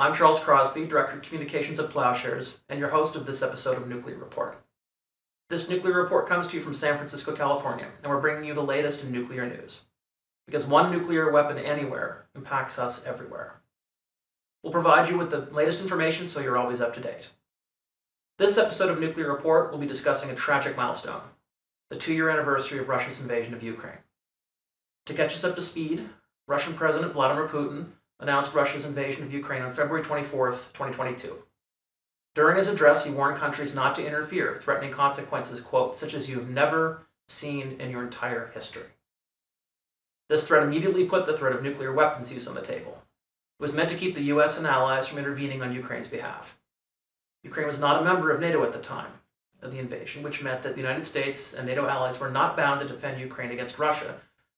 I'm Charles Crosby, Director of Communications at Plowshares, and your host of this episode of Nuclear Report. This Nuclear Report comes to you from San Francisco, California, and we're bringing you the latest in nuclear news. Because one nuclear weapon anywhere impacts us everywhere. We'll provide you with the latest information so you're always up to date. This episode of Nuclear Report will be discussing a tragic milestone, the 2-year anniversary of Russia's invasion of Ukraine. To catch us up to speed, Russian President Vladimir Putin announced Russia's invasion of Ukraine on February 24, 2022. During his address, he warned countries not to interfere, threatening consequences, quote, such as you have never seen in your entire history. This threat immediately put the threat of nuclear weapons use on the table. It was meant to keep the US and allies from intervening on Ukraine's behalf. Ukraine was not a member of NATO at the time of the invasion, which meant that the United States and NATO allies were not bound to defend Ukraine against Russia,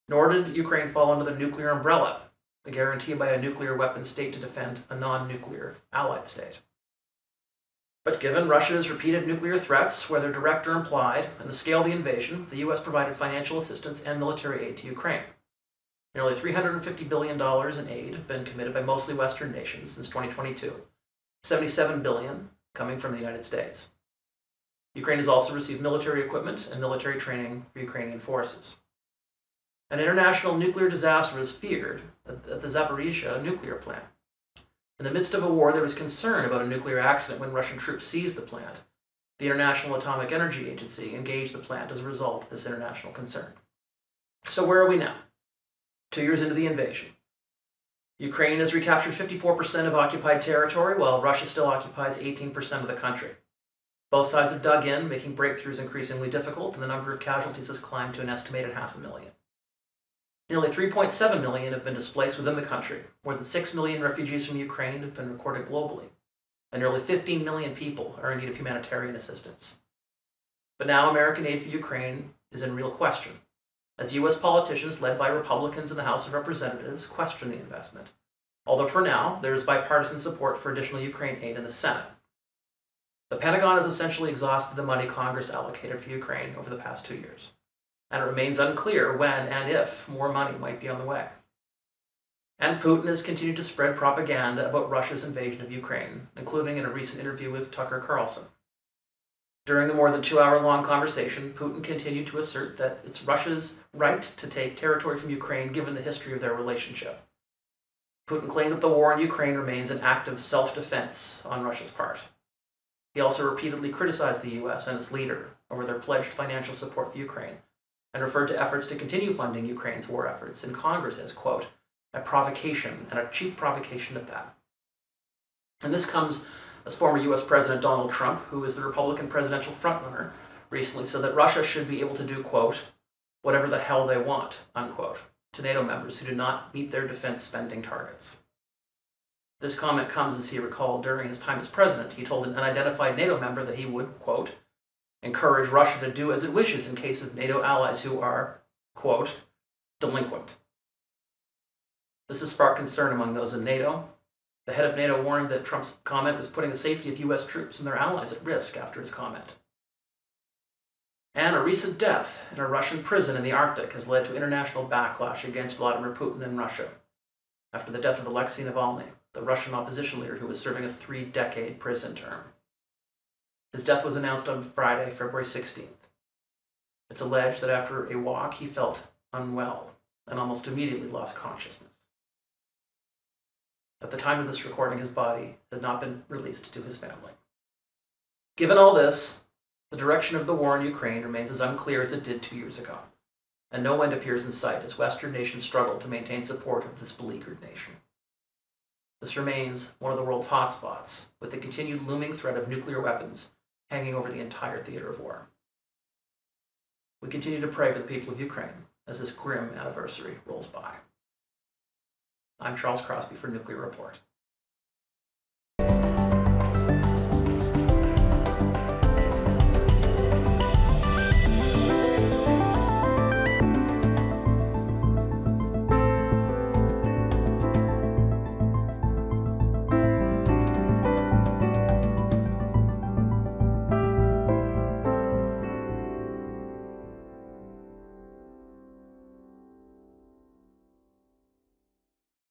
nor did Ukraine fall under the nuclear umbrella, the guarantee by a nuclear weapon state to defend a non-nuclear allied state. But given Russia's repeated nuclear threats, whether direct or implied, and the scale of the invasion, the US provided financial assistance and military aid to Ukraine. Nearly $350 billion in aid have been committed by mostly Western nations since 2022, $77 billion coming from the United States. Ukraine has also received military equipment and military training for Ukrainian forces. An international nuclear disaster is feared at the Zaporizhzhia nuclear plant. In the midst of a war, there was concern about a nuclear accident when Russian troops seized the plant. The International Atomic Energy Agency engaged the plant as a result of this international concern. So where are we now? 2 years into the invasion. Ukraine has recaptured 54% of occupied territory, while Russia still occupies 18% of the country. Both sides have dug in, making breakthroughs increasingly difficult, and the number of casualties has climbed to an estimated 500,000. Nearly 3.7 million have been displaced within the country. More than 6 million refugees from Ukraine have been recorded globally, and nearly 15 million people are in need of humanitarian assistance. But now American aid for Ukraine is in real question, as U.S. politicians led by Republicans in the House of Representatives question the investment, although for now there is bipartisan support for additional Ukraine aid in the Senate. The Pentagon has essentially exhausted the money Congress allocated for Ukraine over the past 2 years. And it remains unclear when and if more money might be on the way. And Putin has continued to spread propaganda about Russia's invasion of Ukraine, including in a recent interview with Tucker Carlson. During the more than 2-hour-long conversation, Putin continued to assert that it's Russia's right to take territory from Ukraine given the history of their relationship. Putin claimed that the war in Ukraine remains an act of self-defense on Russia's part. He also repeatedly criticized the US and its leader over their pledged financial support for Ukraine, and referred to efforts to continue funding Ukraine's war efforts in Congress as, quote, a provocation, and a cheap provocation at that. And this comes as former US President Donald Trump, who is the Republican presidential frontrunner, recently said that Russia should be able to do, quote, whatever the hell they want, unquote, to NATO members who do not meet their defense spending targets. This comment comes as he recalled during his time as president. He told an unidentified NATO member that he would, quote, encourage Russia to do as it wishes in case of NATO allies who are, quote, delinquent. This has sparked concern among those in NATO. The head of NATO warned that Trump's comment was putting the safety of US troops and their allies at risk after his comment. And a recent death in a Russian prison in the Arctic has led to international backlash against Vladimir Putin and Russia, after the death of Alexei Navalny, the Russian opposition leader who was serving a 3-decade prison term. His death was announced on Friday, February 16th. It's alleged that after a walk, he felt unwell and almost immediately lost consciousness. At the time of this recording, his body had not been released to his family. Given all this, the direction of the war in Ukraine remains as unclear as it did 2 years ago, and no end appears in sight as Western nations struggle to maintain support of this beleaguered nation. This remains one of the world's hotspots, with the continued looming threat of nuclear weapons hanging over the entire theater of war. We continue to pray for the people of Ukraine as this grim anniversary rolls by. I'm Charles Crosby for Nuclear Report.